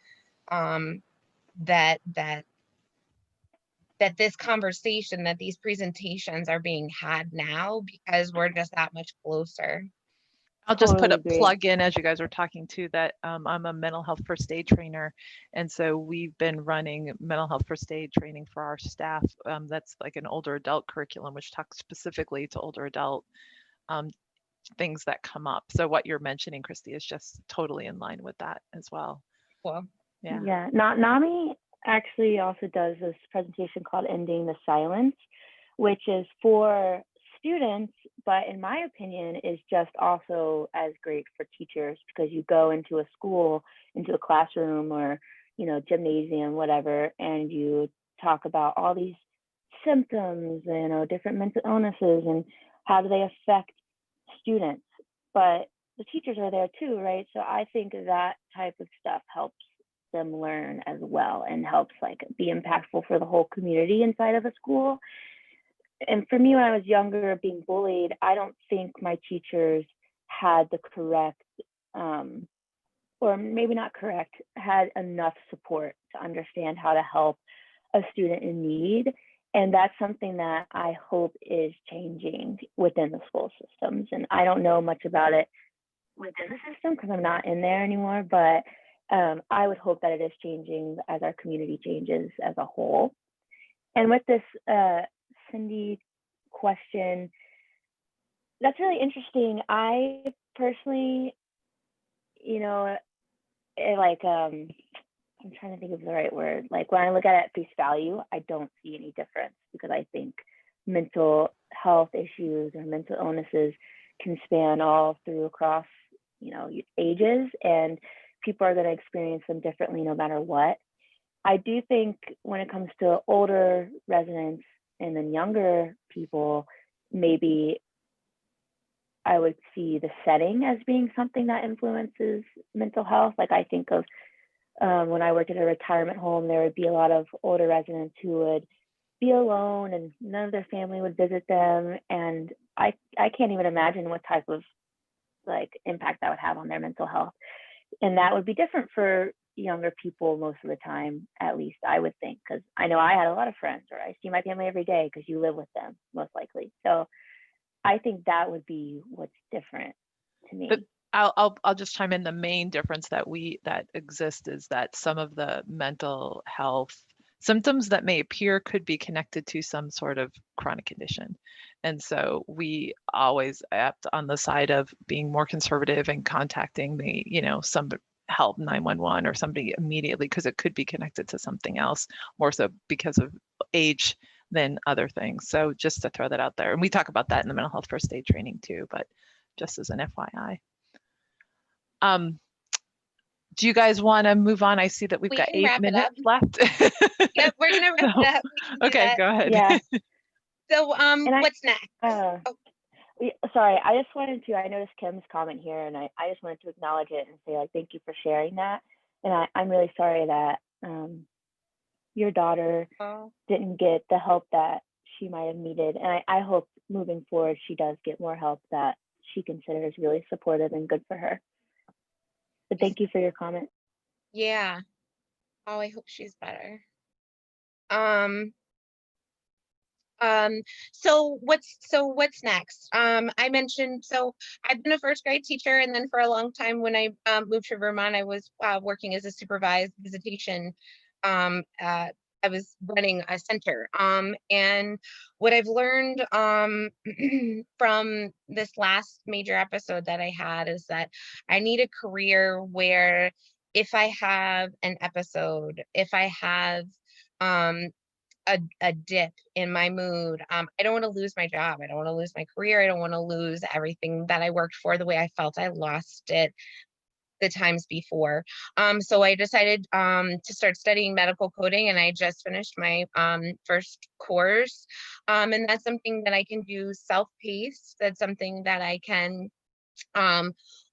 that this conversation, that these presentations are being had now because we're just that much closer. I'll just put a plug in as you guys are talking too that I'm a mental health first aid trainer. And so we've been running mental health first aid training for our staff. That's like an older adult curriculum, which talks specifically to older adult things that come up. So what you're mentioning, Christy, is just totally in line with that as well. Cool. Yeah. Yeah. NAMI actually also does this presentation called Ending the Silence, which is for students, but in my opinion is just also as great for teachers, because you go into a school, into a classroom or, you know, gymnasium, whatever, and you talk about all these symptoms, you know, different mental illnesses and how do they affect students. But the teachers are there too, right? So I think that type of stuff helps them learn as well and helps like be impactful for the whole community inside of a school. And for me, when I was younger, being bullied, I don't think my teachers had the correct, or maybe not correct, had enough support to understand how to help a student in need. And that's something that I hope is changing within the school systems. And I don't know much about it within the system because I'm not in there anymore, but I would hope that it is changing as our community changes as a whole. And with this Cindy question, that's really interesting. I personally, you know, I'm trying to think of the right word. Like when I look at it at face value, I don't see any difference because I think mental health issues or mental illnesses can span all through across, you know, ages, and people are going to experience them differently no matter what. I do think when it comes to older residents and then younger people, maybe I would see the setting as being something that influences mental health. Like I think of when I worked at a retirement home, there would be a lot of older residents who would be alone and none of their family would visit them. And I can't even imagine what type of like impact that would have on their mental health. And that would be different for younger people most of the time, at least I would think, because I know I had a lot of friends, or I see my family every day because you live with them most likely. So I think that would be what's different to me. But I'll just chime in. The main difference that exists is that some of the mental health symptoms that may appear could be connected to some sort of chronic condition. And so we always act on the side of being more conservative and contacting the, you know, some help 911 or somebody immediately, because it could be connected to something else, more so because of age than other things. So just to throw that out there. And we talk about that in the mental health first aid training too, but just as an FYI. Do you guys want to move on? I see that we've got 8 minutes left. Yep, we're gonna wrap it up. Okay, go ahead. Yeah. So what's next? Sorry, I just wanted to, I noticed Kim's comment here and I just wanted to acknowledge it and say like, thank you for sharing that. And I'm really sorry that your daughter didn't get the help that she might have needed. And I hope moving forward, she does get more help that she considers really supportive and good for her. But thank you for your comment. Yeah. Oh, I hope she's better. So what's next? I mentioned, so I've been a first grade teacher, and then for a long time when I moved to Vermont, I was working as a supervised visitation. I was running a center. And what I've learned from this last major episode that I had is that I need a career where if I have an episode, if I have a dip in my mood, I don't want to lose my job. I don't want to lose my career. I don't want to lose everything that I worked for the way I felt I lost it the times before. So I decided to start studying medical coding, and I just finished my first course. And that's something that I can do self-paced. That's something that I can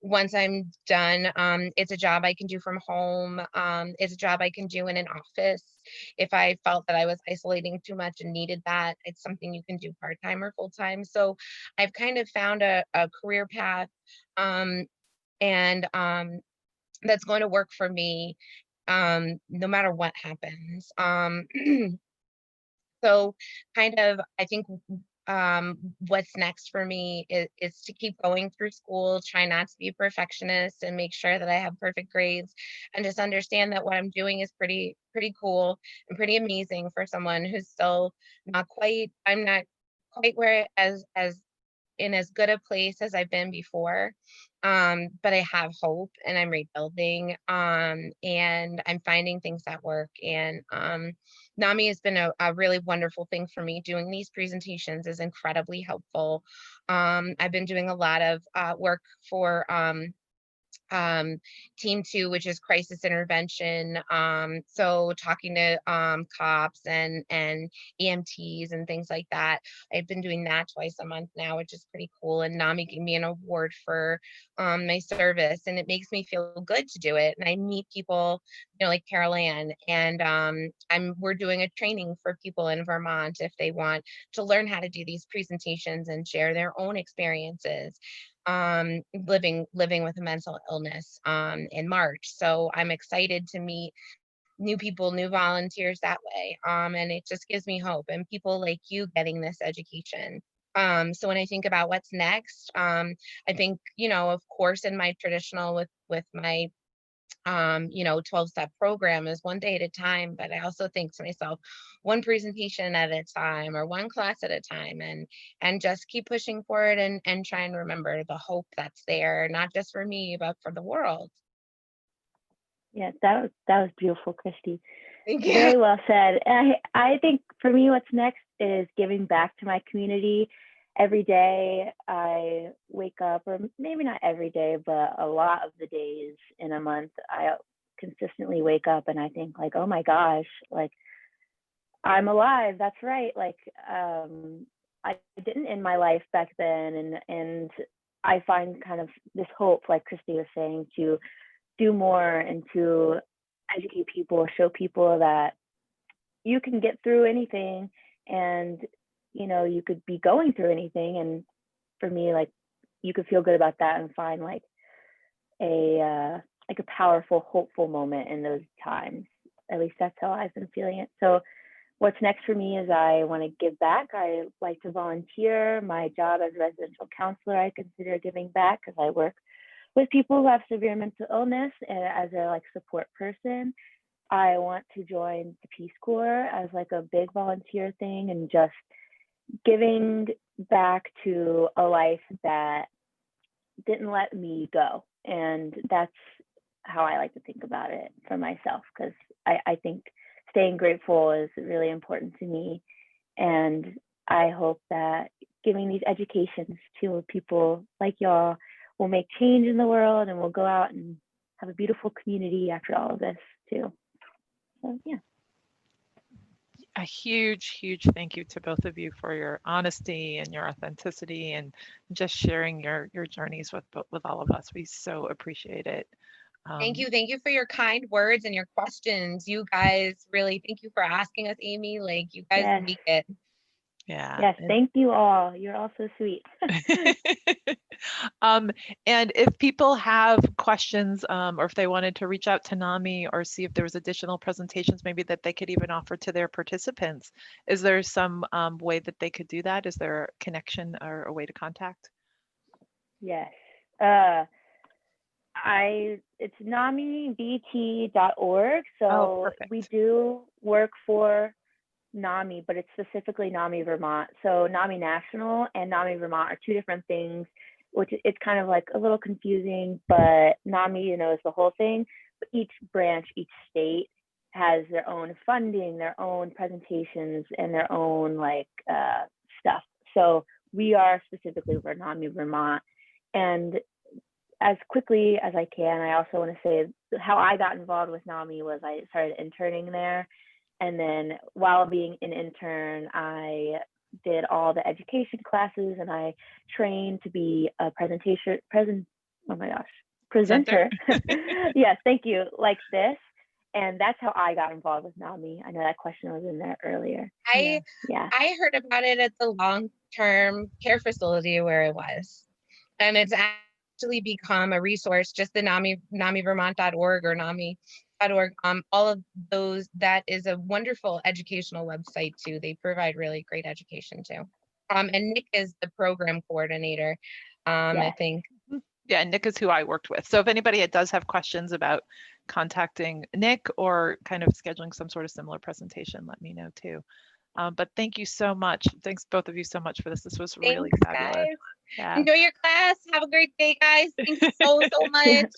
once I'm done, it's a job I can do from home. It's a job I can do in an office. If I felt that I was isolating too much and needed that, it's something you can do part-time or full-time. So I've kind of found a career path, and that's going to work for me, no matter what happens. So kind of, I think what's next for me is to keep going through school, try not to be a perfectionist, and make sure that I have perfect grades, and just understand that what I'm doing is pretty cool and pretty amazing for someone who's still not quite, I'm not quite where as in as good a place as I've been before. But I have hope, and I'm rebuilding, and I'm finding things that work. And NAMI has been a really wonderful thing for me. Doing these presentations is incredibly helpful. I've been doing a lot of work for team 2, which is crisis intervention. So talking to cops and EMTs and things like that. I've been doing that twice a month now, which is pretty cool. And NAMI gave me an award for my service, and it makes me feel good to do it. And I meet people, you know, like Carol Ann, and we're doing a training for people in Vermont if they want to learn how to do these presentations and share their own experiences living with a mental illness in March. So I'm excited to meet new people, new volunteers that way. And it just gives me hope, and people like you getting this education. So when I think about what's next, I think, you know, of course, in my traditional with my 12-step program is one day at a time, but I also think to myself, one presentation at a time or one class at a time, and just keep pushing forward and try and remember the hope that's there, not just for me, but for the world. Yeah, that was beautiful, Christy. Thank you. Very well said. I think for me, what's next is giving back to my community. Every day I wake up, or maybe not every day, but a lot of the days in a month, I consistently wake up and I think like, oh my gosh, like I'm alive. That's right. Like I didn't end my life back then, and I find kind of this hope, like Christy was saying, to do more and to educate people, show people that you can get through anything, and you know, you could be going through anything. And for me, like, you could feel good about that and find like a powerful, hopeful moment in those times. At least that's how I've been feeling it. So what's next for me is I want to give back. I like to volunteer. My job as a residential counselor, I consider giving back, because I work with people who have severe mental illness and as a like support person. I want to join the Peace Corps as like a big volunteer thing, and just giving back to a life that didn't let me go. And that's how I like to think about it for myself, because I think staying grateful is really important to me. And I hope that giving these educations to people like y'all will make change in the world, and we'll go out and have a beautiful community after all of this too. So yeah. A huge, huge thank you to both of you for your honesty and your authenticity, and just sharing your journeys with all of us. We so appreciate it. Thank you for your kind words and your questions. You guys, really, thank you for asking us, Amy. Like, you guys Yes. make it. Yeah. Yes, thank you all. You're all so sweet. And if people have questions, or if they wanted to reach out to NAMI or see if there was additional presentations maybe that they could even offer to their participants, is there some way that they could do that? Is there a connection or a way to contact? Yes. It's namibt.org. So we do work for NAMI, but it's specifically NAMI Vermont. So NAMI National and NAMI Vermont are two different things, which it's kind of like a little confusing, but NAMI, you know, is the whole thing. But each branch, each state has their own funding, their own presentations, and their own like stuff. So we are specifically for NAMI Vermont. And as quickly as I can, I also want to say how I got involved with NAMI was I started interning there. And then while being an intern, I did all the education classes, and I trained to be a presenter. Yes, thank you. Like this. And that's how I got involved with NAMI. I know that question was in there earlier. I heard about it at the long-term care facility where I was. And it's actually become a resource, just the NAMIvermont.org or NAMI.org. All of those, that is a wonderful educational website too. They provide really great education too. And Nick is the program coordinator, I think. Yeah, Nick is who I worked with. So if anybody does have questions about contacting Nick or kind of scheduling some sort of similar presentation, let me know too. But thank you so much. Thanks both of you so much for this. This was really Thanks, fabulous. guys. Yeah. Enjoy your class. Have a great day, guys. Thanks so much.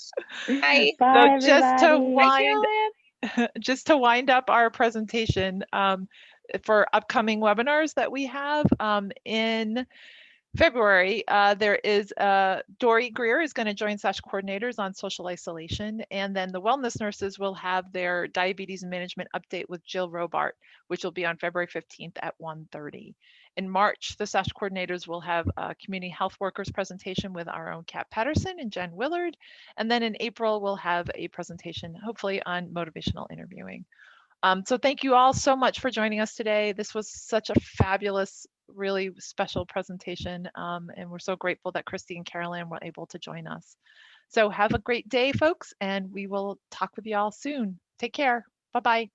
Bye. Bye, So just to everybody. Bye, wind Carolyn. just to wind up our presentation for upcoming webinars that we have in February, there is Dory Greer is going to join SASH coordinators on social isolation, and then the wellness nurses will have their diabetes management update with Jill Robart, which will be on February 15th at 1:30. In March, the SASH coordinators will have a community health workers presentation with our own Kat Patterson and Jen Willard, and then in April we'll have a presentation, hopefully on motivational interviewing. So thank you all so much for joining us today. This was such a fabulous, really special presentation. And we're so grateful that Christy and Carolyn were able to join us. So have a great day, folks, and we will talk with you all soon. Take care. Bye-bye.